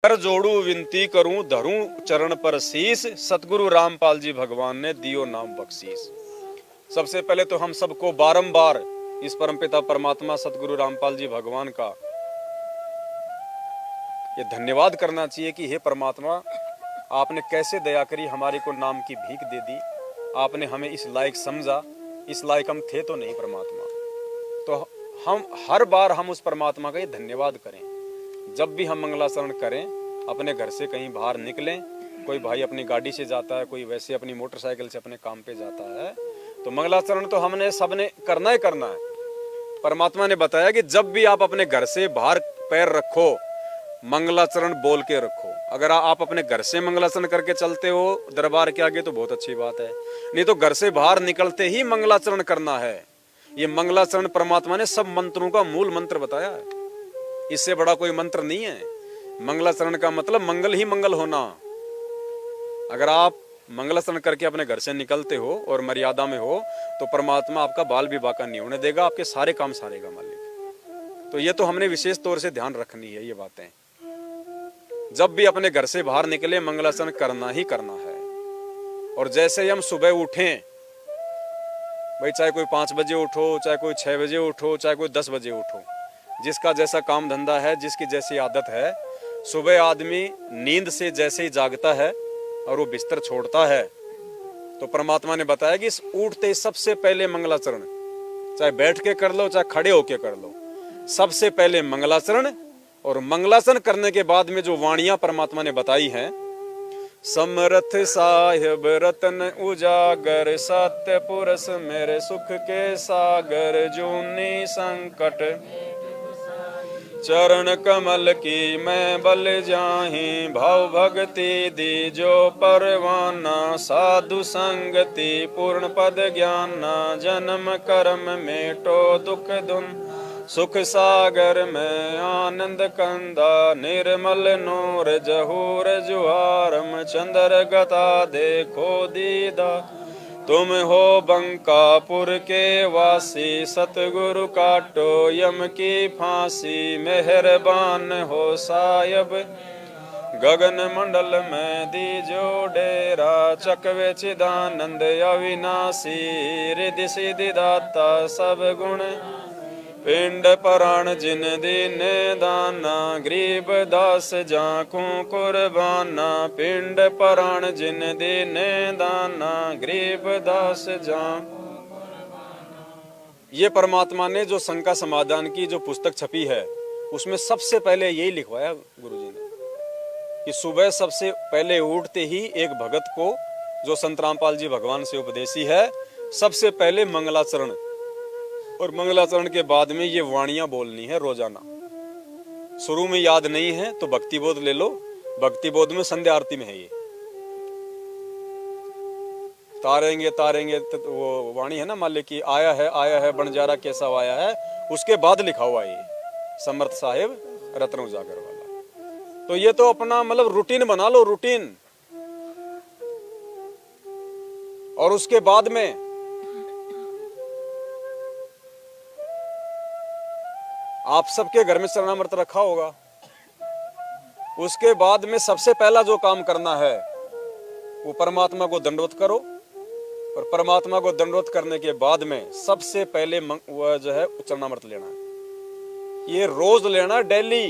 कर जोड़ू विनती करूं धरूं चरण पर शीस, सतगुरु रामपाल जी भगवान ने दियो नाम बख्शीस। सबसे पहले तो हम सबको बारंबार इस परमपिता परमात्मा सतगुरु रामपाल जी भगवान का ये धन्यवाद करना चाहिए कि हे परमात्मा, आपने कैसे दया करी, हमारे को नाम की भीख दे दी, आपने हमें इस लायक समझा। इस लायक हम थे तो नहीं परमात्मा, तो हम हर बार हम उस परमात्मा का ये धन्यवाद करें। जब भी हम मंगलाचरण करें, अपने घर से कहीं बाहर निकलें, कोई भाई अपनी गाड़ी से जाता है, कोई वैसे अपनी मोटरसाइकिल से अपने काम पे जाता है, तो मंगलाचरण तो हमने सबने करना ही करना है। परमात्मा ने बताया कि जब भी आप अपने घर से बाहर पैर रखो, मंगलाचरण बोल के रखो। अगर आप अपने घर से मंगलाचरण करके चलते हो दरबार के आगे तो बहुत अच्छी बात है, नहीं तो घर से बाहर निकलते ही मंगलाचरण करना है। ये मंगलाचरण परमात्मा ने सब मंत्रों का मूल मंत्र बताया है, इससे बड़ा कोई मंत्र नहीं है। मंगलाचरण का मतलब मंगल ही मंगल होना। अगर आप मंगलाचरण करके अपने घर से निकलते हो और मर्यादा में हो तो परमात्मा आपका बाल भी बाका नहीं होने देगा, आपके सारे काम सारेगा मालिक। तो ये तो हमने विशेष तौर से ध्यान रखनी है ये बातें। जब भी अपने घर से बाहर निकले मंगलाचरण करना ही करना है। और जैसे ही हम सुबह उठें, भाई चाहे कोई 5 बजे उठो, चाहे कोई 6 बजे उठो, चाहे कोई 10 बजे उठो, जिसका जैसा काम धंधा है, जिसकी जैसी आदत है, सुबह आदमी नींद से जैसे ही जागता है और वो बिस्तर छोड़ता है तो परमात्मा ने बताया कि इस उठते सबसे पहले मंगलाचरण, चाहे बैठ के कर लो चाहे खड़े होके कर लो, सबसे पहले मंगलाचरण। और मंगलाचरण करने के बाद में जो वाणियां परमात्मा ने बताई हैं, समर्थ साहिब रतन उजागर, सत्य पुरुष मेरे सुख के सागर, जूनी संकट चरण कमल की मैं बल जाही, भाव भक्ति दी जो परवाना, साधु संगति पूर्ण पद ज्ञाना, जन्म कर्म मेटो दुख धुन, सुख सागर में आनंद कंदा, निर्मल नूर जहूर जुहारम, चंद्र गता देखो दीदा, तुम हो बंकापुर के वासी, सतगुरु काटो यम की फांसी, मेहरबान हो सायब गगन मंडल में दीजो डेरा, चकवे चिदानंद अविनाशी, रिद्धि सिद्धि दाता सब गुण, पिंड पराण जिन दीने दाना, गरीब दास जाकू कुर्बाना, पिंड पराण जिन दीने दाना, गरीब दास जा। ये परमात्मा ने जो शंका समाधान की जो पुस्तक छपी है उसमें सबसे पहले यही लिखवाया गुरुजी ने कि सुबह सबसे पहले उठते ही एक भगत को, जो संत रामपाल जी भगवान से उपदेशी है, सबसे पहले मंगलाचरण, और मंगलाचरण के बाद में ये वाणियां बोलनी है रोजाना। शुरू में याद नहीं है तो भक्ति बोध ले लो, भक्ति बोध में संध्या आरती में है ये, तारेंगे तारेंगे तो वो वाणी है ना, मान ली कि आया है बंजारा कैसा आया है, उसके बाद लिखा हुआ ये समर्थ साहिब रत्न उजागर वाला। तो ये तो अपना मतलब रूटीन बना लो, रूटीन। और उसके बाद में आप सबके घर में चरणामृत रखा होगा, उसके बाद में सबसे पहला जो काम करना है वो परमात्मा को दंडवत करो, और परमात्मा को दंडवत करने के बाद में सबसे पहले वो जो है चरणामृत लेना है। ये रोज लेना, डेली।